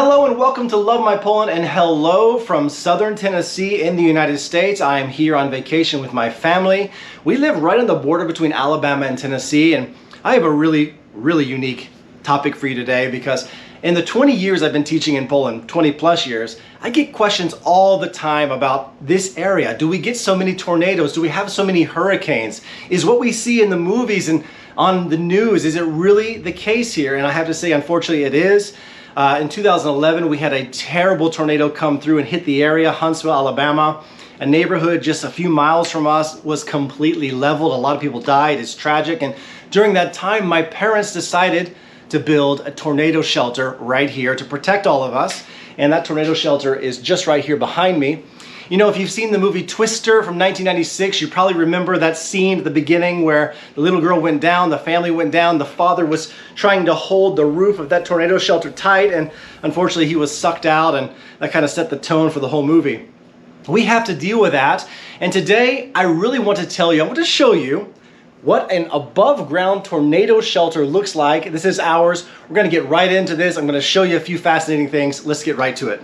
Hello and welcome to Love My Poland, and hello from southern Tennessee in the United States. I am here on vacation with my family. We live right on the border between Alabama and Tennessee, and I have a really unique topic for you today because in the 20 years I've been teaching in Poland, 20 plus years, I get questions all the time about this area. Do we get so many tornadoes? Do we have so many hurricanes? Is what we see in the movies and on the news, is it really the case here? And I have to say, unfortunately, it is. In 2011, we had a terrible tornado come through and hit the area, Huntsville, Alabama. A neighborhood just a few miles from us was completely leveled. A lot of people died. It's tragic. And during that time, my parents decided to build a tornado shelter right here to protect all of us. And that tornado shelter is just right here behind me. You know, if you've seen the movie Twister from 1996, you probably remember that scene at the beginning where the little girl went down, the family went down, the father was trying to hold the roof of that tornado shelter tight, and unfortunately he was sucked out, and that kind of set the tone for the whole movie. We have to deal with that, and today I really want to tell you, I want to show you what an above ground tornado shelter looks like. This is ours. We're going to get right into this. I'm going to show you a few fascinating things. Let's get right to it.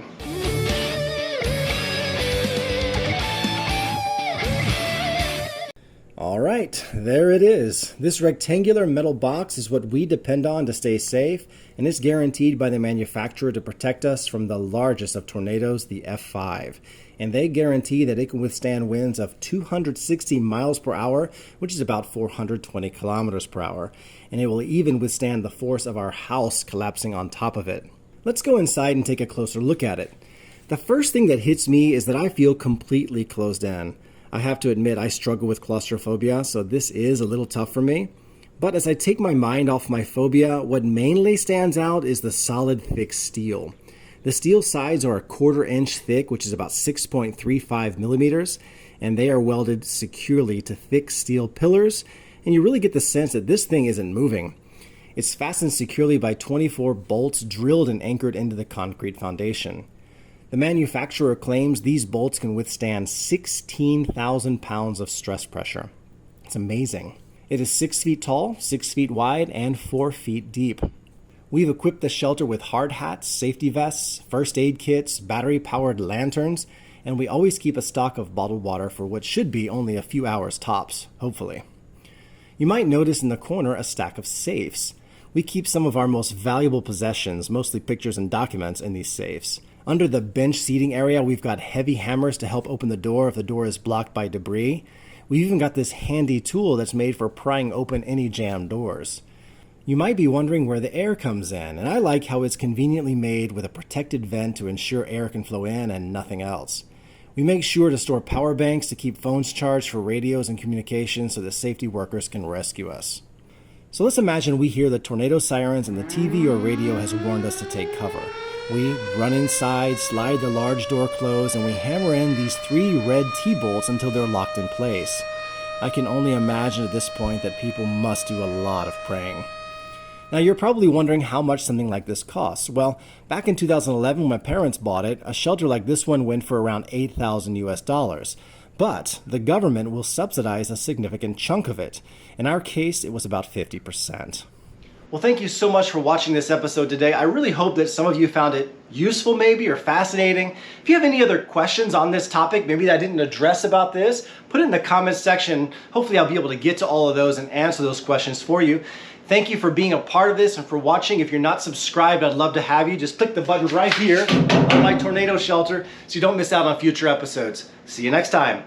All right, there it is. This rectangular metal box is what we depend on to stay safe, and it's guaranteed by the manufacturer to protect us from the largest of tornadoes, the F5. And they guarantee that it can withstand winds of 260 miles per hour, which is about 420 kilometers per hour. And it will even withstand the force of our house collapsing on top of it. Let's go inside and take a closer look at it. The first thing that hits me is that I feel completely closed in. I have to admit I struggle with claustrophobia, so this is a little tough for me. But as I take my mind off my phobia, what mainly stands out is the solid thick steel. The steel sides are a 1/4 inch thick, which is about 6.35 millimeters, and they are welded securely to thick steel pillars, and you really get the sense that this thing isn't moving. It's fastened securely by 24 bolts drilled and anchored into the concrete foundation. The manufacturer claims these bolts can withstand 16,000 pounds of stress pressure. It's amazing. It is 6 feet tall, 6 feet wide, and 4 feet deep. We've equipped the shelter with hard hats, safety vests, first aid kits, battery-powered lanterns, and we always keep a stock of bottled water for what should be only a few hours tops, hopefully. You might notice in the corner a stack of safes. We keep some of our most valuable possessions, mostly pictures and documents, in these safes. Under the bench seating area, we've got heavy hammers to help open the door if the door is blocked by debris. We've even got this handy tool that's made for prying open any jammed doors. You might be wondering where the air comes in, and I like how it's conveniently made with a protected vent to ensure air can flow in and nothing else. We make sure to store power banks to keep phones charged for radios and communications so that safety workers can rescue us. So let's imagine we hear the tornado sirens and the TV or radio has warned us to take cover. We run inside, slide the large door closed, and we hammer in these 3 red T-bolts until they're locked in place. I can only imagine at this point that people must do a lot of praying. Now you're probably wondering how much something like this costs. Well, back in 2011 when my parents bought it, a shelter like this one went for around $8,000 US. But the government will subsidize a significant chunk of it. In our case, it was about 50%. Well, thank you so much for watching this episode today. I really hope that some of you found it useful maybe or fascinating. If you have any other questions on this topic, maybe that I didn't address about this, put it in the comments section. Hopefully I'll be able to get to all of those and answer those questions for you. Thank you for being a part of this and for watching. If you're not subscribed, I'd love to have you. Just click the button right here on my tornado shelter so you don't miss out on future episodes. See you next time.